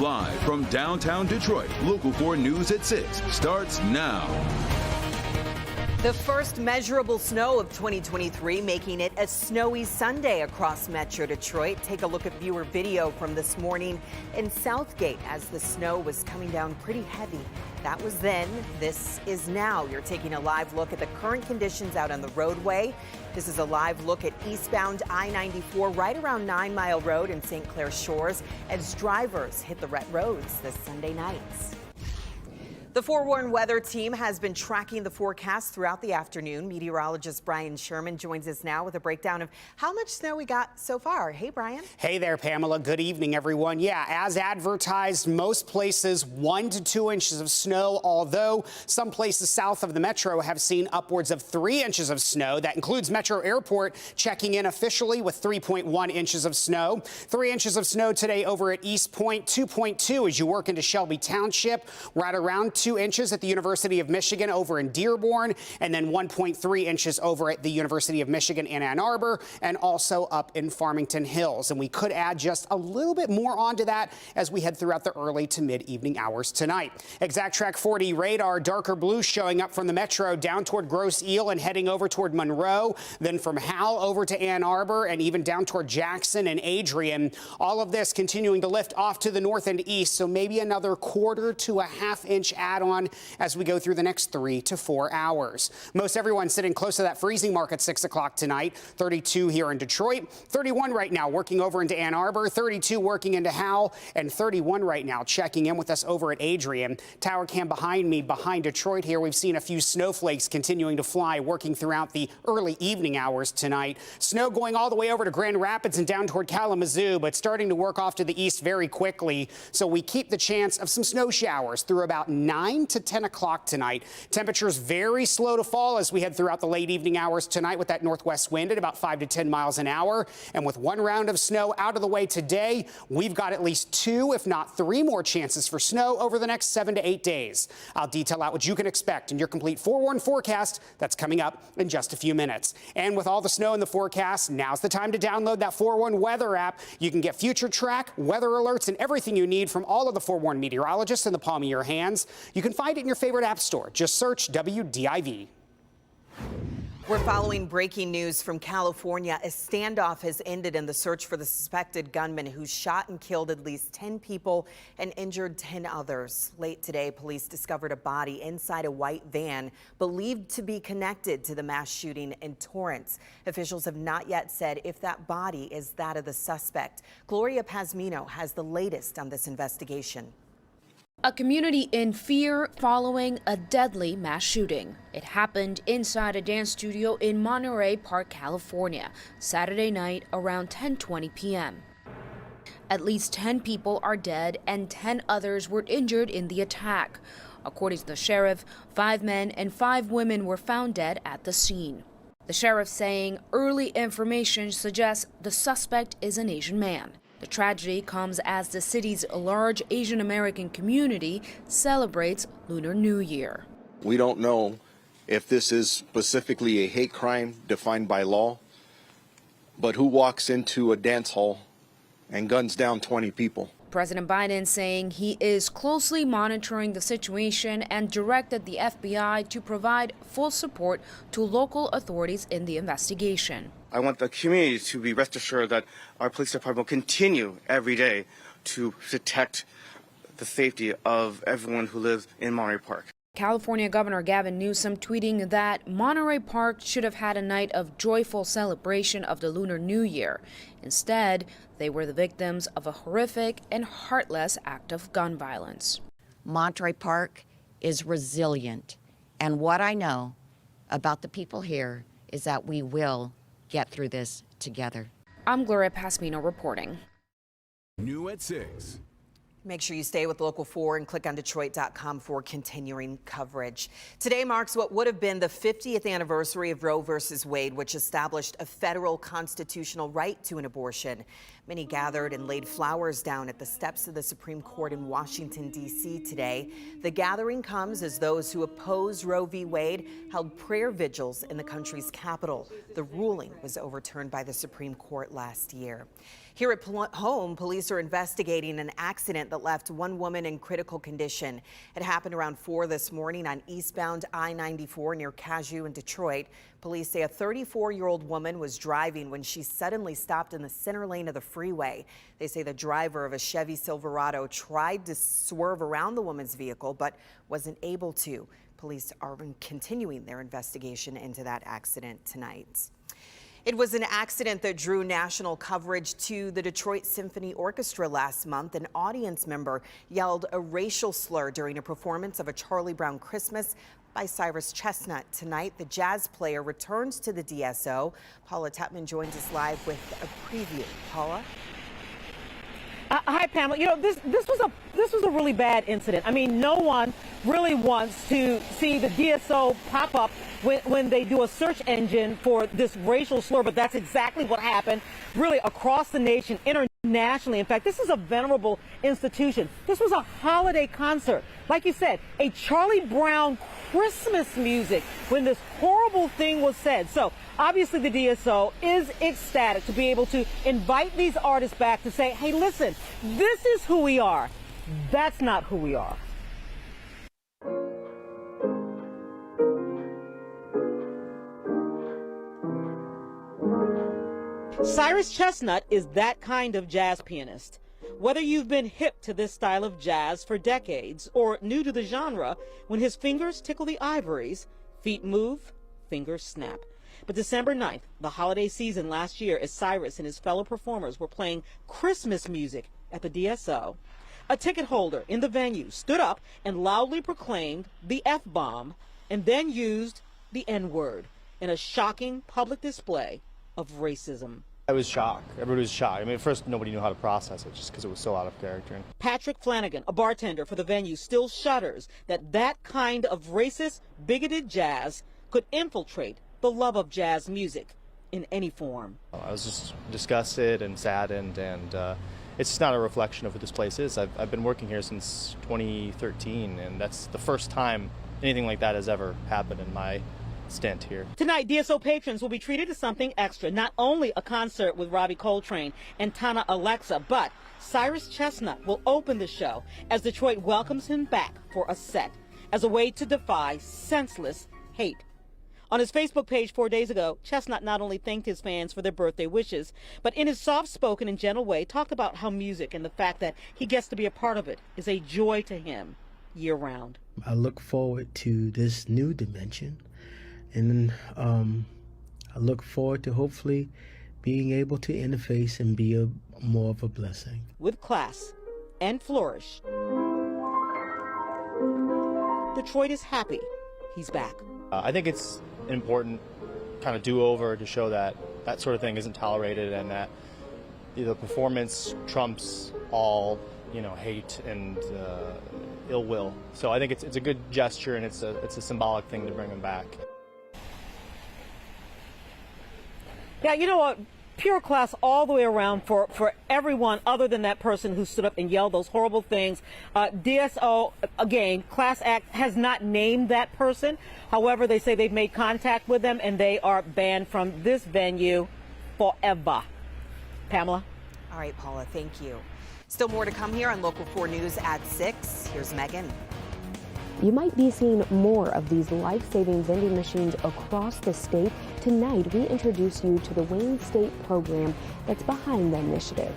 Live from downtown Detroit, Local 4 News at 6 starts now. The first measurable snow of 2023, making it a snowy Sunday across Metro Detroit. Take a look at viewer video from this morning in Southgate as the snow was coming down pretty heavy. That was then. This is now. You're taking a live look at the current conditions out on the roadway. This is a live look at eastbound I-94 right around 9 Mile Road in St. Clair Shores as drivers hit the wet roads this Sunday nights. The Forewarn weather team has been tracking the forecast throughout the afternoon. Meteorologist Brian Sherman joins us now with a breakdown of how much snow we got so far. Hey, Brian. Hey there, Pamela. Good evening, everyone. Yeah, as advertised, most places 1 to 2 inches of snow, although some places south of the metro have seen upwards of 3 inches of snow. That includes Metro Airport checking in officially with 3.1 inches of snow. 3 inches of snow today over at East Point, 2.2 as you work into Shelby Township, right around 2 inches at the University of Michigan over in Dearborn, and then 1.3 inches over at the University of Michigan in Ann Arbor, and also up in Farmington Hills. And we could add just a little bit more onto that as we head throughout the early to mid-evening hours tonight. Exact Track 4D radar, darker blue showing up from the metro down toward Grosse Ile and heading over toward Monroe, then from Howell over to Ann Arbor and even down toward Jackson and Adrian. All of this continuing to lift off to the north and east, so maybe another 1/4 to a 1/2 inch add-on as we go through the next 3 to 4 hours. Most everyone sitting close to that freezing mark at 6 o'clock tonight. 32 here in Detroit, 31 right now working over into Ann Arbor, 32 working into Howell, and 31 right now checking in with us over at Adrian. Tower cam behind me, behind Detroit here. We've seen a few snowflakes continuing to fly, working throughout the early evening hours tonight. Snow going all the way over to Grand Rapids and down toward Kalamazoo, but starting to work off to the east very quickly. So we keep the chance of some snow showers through about 9 to 10 o'clock tonight. Temperatures very slow to fall as we head throughout the late evening hours tonight with that northwest wind at about 5 to 10 miles an hour. And with one round of snow out of the way today, we've got at least 2, if not 3 more chances for snow over the next 7 to 8 days. I'll detail out what you can expect in your complete Forewarn forecast that's coming up in just a few minutes. And with all the snow in the forecast, now's the time to download that Forewarn weather app. You can get future track, weather alerts, and everything you need from all of the Forewarn meteorologists in the palm of your hands. You can find it in your favorite app store. Just search WDIV. We're following breaking news from California. A standoff has ended in the search for the suspected gunman who shot and killed at least 10 people and injured 10 others. Late today, police discovered a body inside a white van believed to be connected to the mass shooting in Torrance. Officials have not yet said if that body is that of the suspect. Gloria Pazmino has the latest on this investigation. A community in fear following a deadly mass shooting. It happened inside a dance studio in Monterey Park, California, Saturday night around 10:20 p.m. At least 10 people are dead and 10 others were injured in the attack. According to the sheriff, 5 men and 5 women were found dead at the scene. The sheriff saying early information suggests the suspect is an Asian man. The tragedy comes as the city's large Asian American community celebrates Lunar New Year. We don't know if this is specifically a hate crime defined by law, but who walks into a dance hall and guns down 20 people? President Biden saying he is closely monitoring the situation and directed the FBI to provide full support to local authorities in the investigation. I want the community to be rest assured that our police department will continue every day to protect the safety of everyone who lives in Monterey Park. California Governor Gavin Newsom tweeting that Monterey Park should have had a night of joyful celebration of the Lunar New Year. Instead, they were the victims of a horrific and heartless act of gun violence. Monterey Park is resilient, and what I know about the people here is that we will get through this together. I'm Gloria Pasmino reporting. New at 6. Make sure you stay with Local 4 and click on Detroit.com for continuing coverage. Today marks what would have been the 50th anniversary of Roe v. Wade, which established a federal constitutional right to an abortion. Many gathered and laid flowers down at the steps of the Supreme Court in Washington, D.C. today. The gathering comes as those who oppose Roe v. Wade held prayer vigils in the country's capital. The ruling was overturned by the Supreme Court last year. Here at home, police are investigating an accident that left one woman in critical condition. It happened around 4 this morning on eastbound I-94 near Cashew in Detroit. Police say a 34-year-old woman was driving when she suddenly stopped in the center lane of the freeway. They say the driver of a Chevy Silverado tried to swerve around the woman's vehicle but wasn't able to. Police are continuing their investigation into that accident tonight. It was an accident that drew national coverage to the Detroit Symphony Orchestra last month. An audience member yelled a racial slur during a performance of A Charlie Brown Christmas by Cyrus Chestnut. Tonight, the jazz player returns to the DSO. Paula Tutman joins us live with a preview. Paula? Hi, Pamela. You know, this was a really bad incident. I mean, no one really wants to see the DSO pop up when they do a search engine for this racial slur, but that's exactly what happened really across the nation, internationally. In fact, this is a venerable institution. This was a holiday concert. Like you said, a Charlie Brown Christmas music when this horrible thing was said. So obviously the DSO is ecstatic to be able to invite these artists back to say, hey, listen, this is who we are. That's not who we are. Cyrus Chestnut is that kind of jazz pianist. Whether you've been hip to this style of jazz for decades or new to the genre, when his fingers tickle the ivories, feet move, fingers snap. But December 9th, the holiday season last year, as Cyrus and his fellow performers were playing Christmas music at the DSO, a ticket holder in the venue stood up and loudly proclaimed the F-bomb and then used the N-word in a shocking public display of racism. I was shocked. Everybody was shocked. I mean, at first, nobody knew how to process it just because it was so out of character. Patrick Flanagan, a bartender for the venue, still shudders that kind of racist, bigoted jazz could infiltrate the love of jazz music in any form. I was just disgusted and saddened, and it's just not a reflection of what this place is. I've been working here since 2013, and that's the first time anything like that has ever happened in my stint here. Tonight, DSO patrons will be treated to something extra. Not only a concert with Robbie Coltrane and Tana Alexa, but Cyrus Chestnut will open the show as Detroit welcomes him back for a set as a way to defy senseless hate. On his Facebook page 4 days ago, Chestnut not only thanked his fans for their birthday wishes, but in his soft-spoken and gentle way talked about how music and the fact that he gets to be a part of it is a joy to him year-round. I look forward to this new dimension. And I look forward to hopefully being able to interface and be more of a blessing. With class and flourish, Detroit is happy he's back. I think it's an important kind of do-over to show that that sort of thing isn't tolerated and that the performance trumps all, hate and ill will. So I think it's a good gesture, and it's a symbolic thing to bring him back. Yeah, you know what? Pure class all the way around for everyone other than that person who stood up and yelled those horrible things. DSO, again, Class Act has not named that person. However, they say they've made contact with them and they are banned from this venue forever. Pamela? All right, Paula, thank you. Still more to come here on Local 4 News at 6. Here's Megan. You might be seeing more of these life-saving vending machines across the state. Tonight, we introduce you to the Wayne State program that's behind the initiative.